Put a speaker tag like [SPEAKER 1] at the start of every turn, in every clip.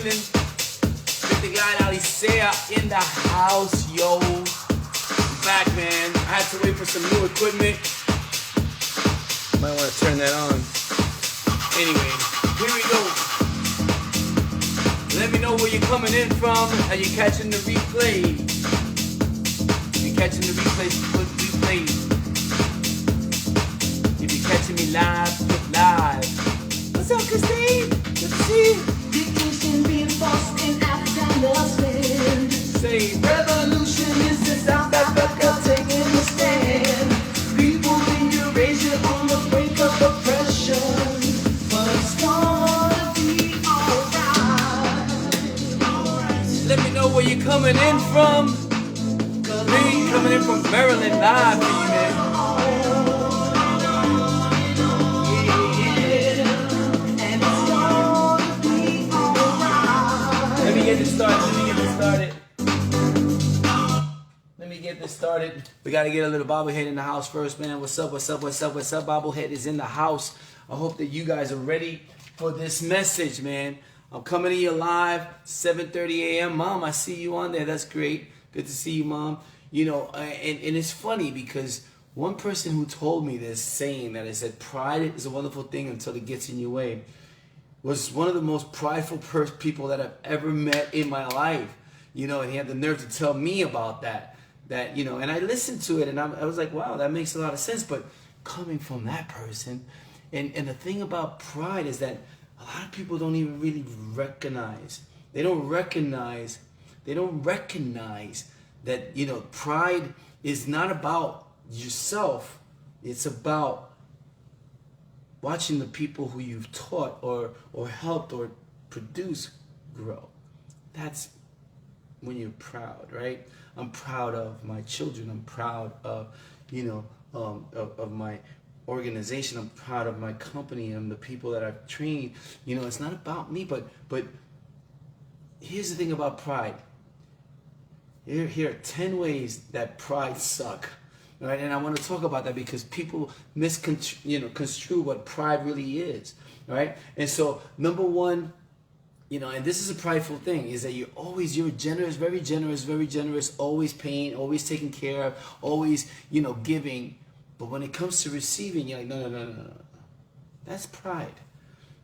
[SPEAKER 1] evening. Mr. Glide Alicea in the house, yo. I'm back, man. I had to wait for some new equipment. Might want to turn that on. Anyway, here we go. Let me know where you're coming in from. Are you catching the replay? If you're catching the replay, put replay. If you're catching me live, put live. What's up, Christine? Good to see you.
[SPEAKER 2] Dictation reinforced in Africa lost land.
[SPEAKER 1] Say,
[SPEAKER 2] Revolution is in South Africa taking a stand. People in Eurasia on the brink of oppression. But it's gonna be alright.
[SPEAKER 1] let me know where you're coming in from. Me coming in from Maryland live for you, man.
[SPEAKER 2] And it's gonna be alright.
[SPEAKER 1] Let me get this started. We gotta get a little bobblehead in the house first, man. What's up? Bobblehead is in the house. I hope that you guys are ready for this message, man. I'm coming to you live, 7:30 a.m. Mom, I see you on there. That's great. Good to see you, Mom. You know, and it's funny because one person who told me this saying that, it said, pride is a wonderful thing until it gets in your way, was one of the most prideful people that I've ever met in my life. You know, and he had the nerve to tell me about that, you know, and I listened to it and I was like, wow, that makes a lot of sense. But coming from that person, and the thing about pride is that a lot of people don't even really recognize. They don't recognize that, you know, pride is not about yourself. It's about watching the people who you've taught or helped or produced grow. That's when you're proud, right? I'm proud of my children. I'm proud of, you know, of my organization. I'm proud of my company and the people that I've trained. You know, it's not about me, but here's the thing about pride. Here are 10 ways that pride suck. Right? And I want to talk about that because people construe what pride really is. Right? And so number one, you know, and this is a prideful thing, is that you're generous, very generous, always paying, always taking care of, always, you know, giving. But when it comes to receiving, you're like, no. That's pride.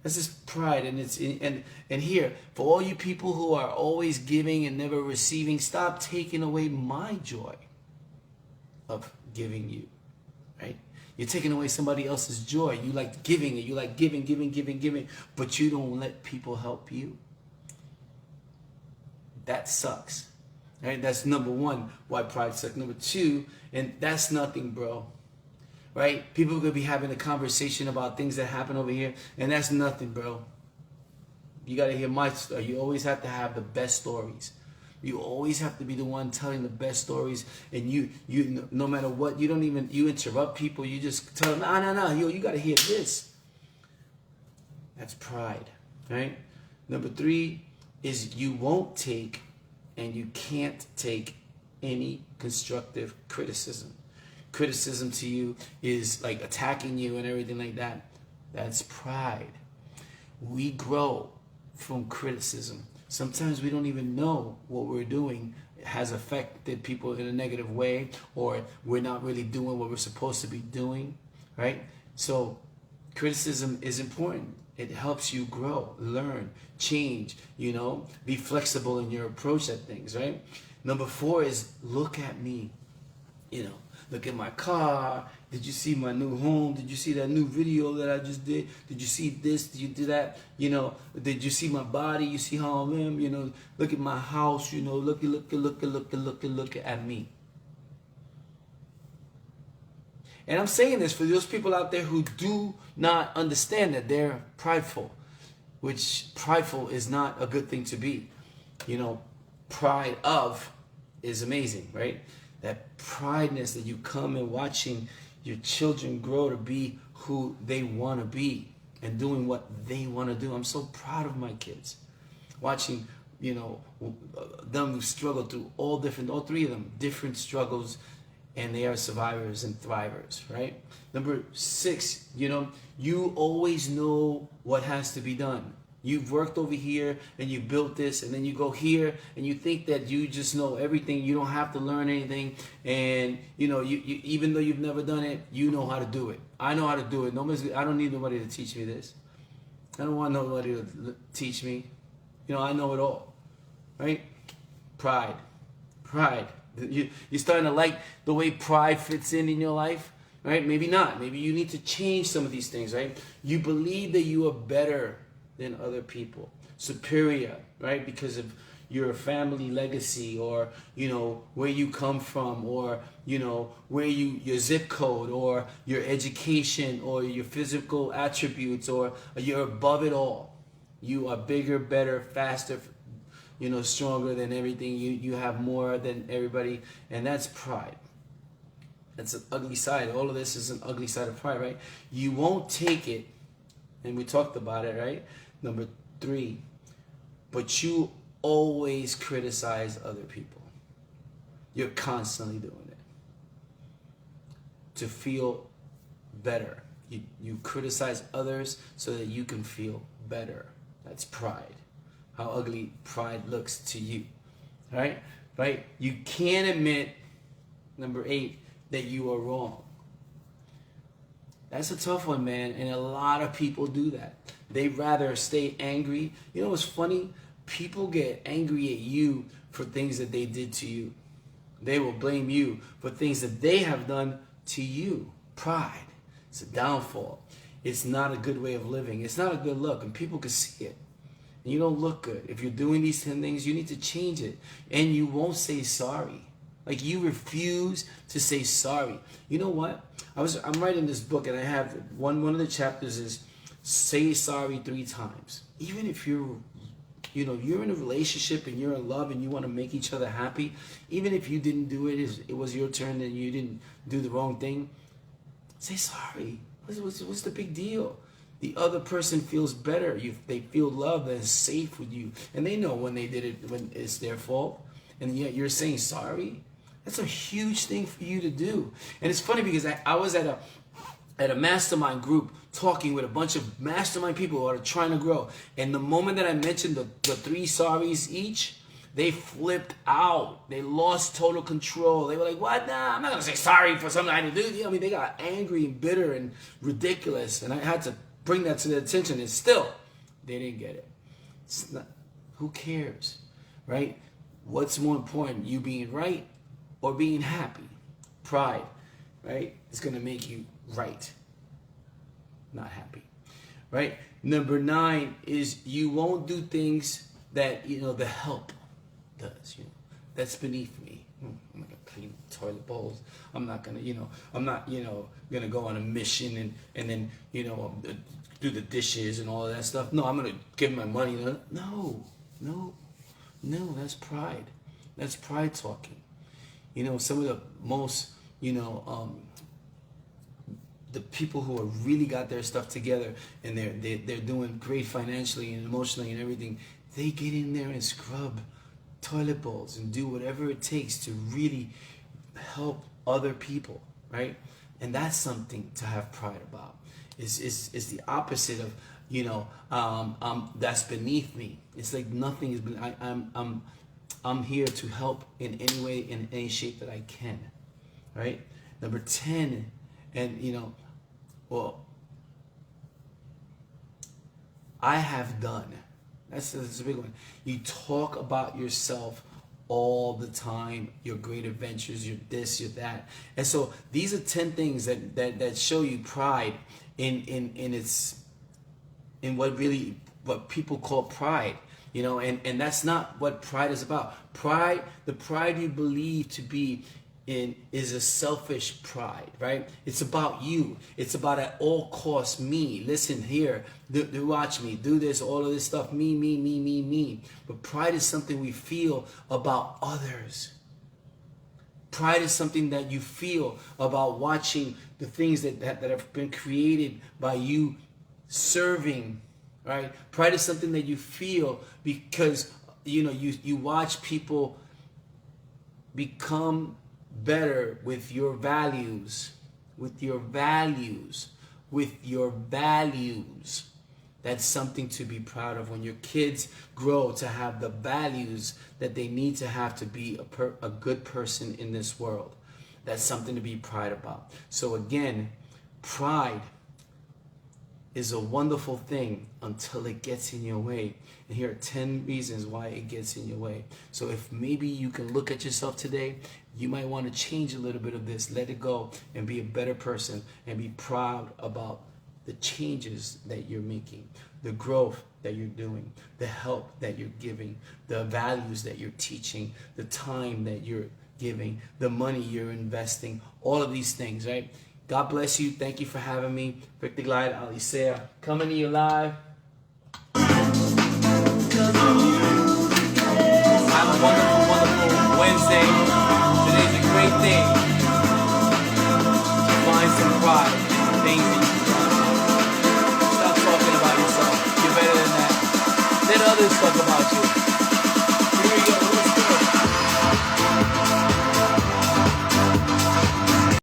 [SPEAKER 1] That's just pride. And it's and here, for all you people who are always giving and never receiving, stop taking away my joy of giving you. Right? You're taking away somebody else's joy. You like giving it. You like giving, but you don't let people help you. That sucks. Right? That's number one, why pride sucks. Number two, and that's nothing, bro. Right? People are going to be having a conversation about things that happen over here, and that's nothing, bro. You got to hear my story. You always have to have the best stories. You always have to be the one telling the best stories, and you no matter what, you interrupt people. You just tell them, no, you got to hear this. That's pride, right? Number three is you won't take and you can't take any constructive criticism. Criticism to you is like attacking you and everything like that. That's pride. We grow from criticism. Sometimes we don't even know what we're doing has affected people in a negative way, or we're not really doing what we're supposed to be doing, right? So criticism is important. It helps you grow, learn, change, you know, be flexible in your approach at things, right? Number four is look at me, you know. Look at my car. Did you see my new home? Did you see that new video that I just did? Did you see this? Did you do that? You know, did you see my body? You see how I am? You know, look at my house. You know, look at me. And I'm saying this for those people out there who do not understand that they're prideful, which prideful is not a good thing to be. You know, pride of is amazing, right? That prideness that you come and watching your children grow to be who they want to be and doing what they want to do. I'm so proud of my kids. Watching, you know, them struggle through all three of them, different struggles, and they are survivors and thrivers, right? Number 6, you know, you always know what has to be done. You've worked over here and you built this, and then you go here and you think that you just know everything. You don't have to learn anything, and you even though you've never done it, you know how to do it. I know how to do it. I don't need nobody to teach me this. I don't want nobody to teach me. I know it all, right? Pride. You're starting to like the way pride fits in your life, right? Maybe not. Maybe you need to change some of these things, right? You believe that you are better than other people, superior, right? Because of your family legacy, or where you come from, or where your zip code, or your education, or your physical attributes, or you're above it all. You are bigger, better, faster, stronger than everything. You have more than everybody, and that's pride. That's an ugly side. All of this is an ugly side of pride, right? You won't take it, and we talked about it, right? Number 3, but you always criticize other people. You're constantly doing it to feel better. You criticize others so that you can feel better. That's pride. How ugly pride looks to you, right? You can't admit, number 8, that you are wrong. That's a tough one, man, and a lot of people do that. They rather stay angry. You know what's funny? People get angry at you for things that they did to you. They will blame you for things that they have done to you. Pride. It's a downfall. It's not a good way of living. It's not a good look, and people can see it. And you don't look good. If you're doing these 10 things, you need to change it. And you won't say sorry. Like, you refuse to say sorry. You know what? I'm writing this book, and I have one of the chapters is say sorry 3 times. Even if you're in a relationship and you're in love and you want to make each other happy, even if you didn't do it, it was your turn and you didn't do the wrong thing, say sorry. What's the big deal? The other person feels better. They feel loved and safe with you. And they know when they did it, when it's their fault. And yet you're saying sorry? That's a huge thing for you to do. And it's funny because I was at a mastermind group talking with a bunch of mastermind people who are trying to grow. And the moment that I mentioned the 3 sorries each, they flipped out. They lost total control. They were like, what? Nah, I'm not going to say sorry for something I didn't do. They got angry and bitter and ridiculous. And I had to bring that to their attention. And still, they didn't get it. It's not, who cares, right? What's more important, you being right or being happy? Pride, right, is going to make you right, not happy, right? Number 9 is you won't do things that, the help does, that's beneath me. I'm not going to clean toilet bowls. I'm not going to, I'm not, going to go on a mission and then, do the dishes and all of that stuff. No, I'm going to give my money. No, that's pride. That's pride talking. Some of the most, the people who are really got their stuff together and they're doing great financially and emotionally and everything, they get in there and scrub toilet bowls and do whatever it takes to really help other people, right? And that's something to have pride about. Is the opposite of that's beneath me. It's like nothing is. I'm here to help in any way, in any shape that I can, right? Number 10, and I have done. That's a big one. You talk about yourself all the time, your great adventures, your this, your that. And so these are 10 things that show you pride in what people call pride. And that's not what pride is about. The pride you believe to be in is a selfish pride, right? It's about you. It's about at all costs me. Listen here, watch me, do this, all of this stuff, me. But pride is something we feel about others. Pride is something that you feel about watching the things that have been created by you serving, right? Pride is something that you feel because you watch people become better with your values. That's something to be proud of. When your kids grow to have the values that they need to have to be a good person in this world, that's something to be proud about. So again, pride is a wonderful thing until it gets in your way. And here are 10 reasons why it gets in your way. So if maybe you can look at yourself today, you might want to change a little bit of this, let it go, and be a better person, and be proud about the changes that you're making, the growth that you're doing, the help that you're giving, the values that you're teaching, the time that you're giving, the money you're investing, all of these things, right? God bless you. Thank you for having me. Victor Glide, Alicea, coming to you live. Have a wonderful, wonderful Wednesday. Today's a great day to find some pride in the things that you've done. Stop talking about yourself. You're better than that. Let others talk about you.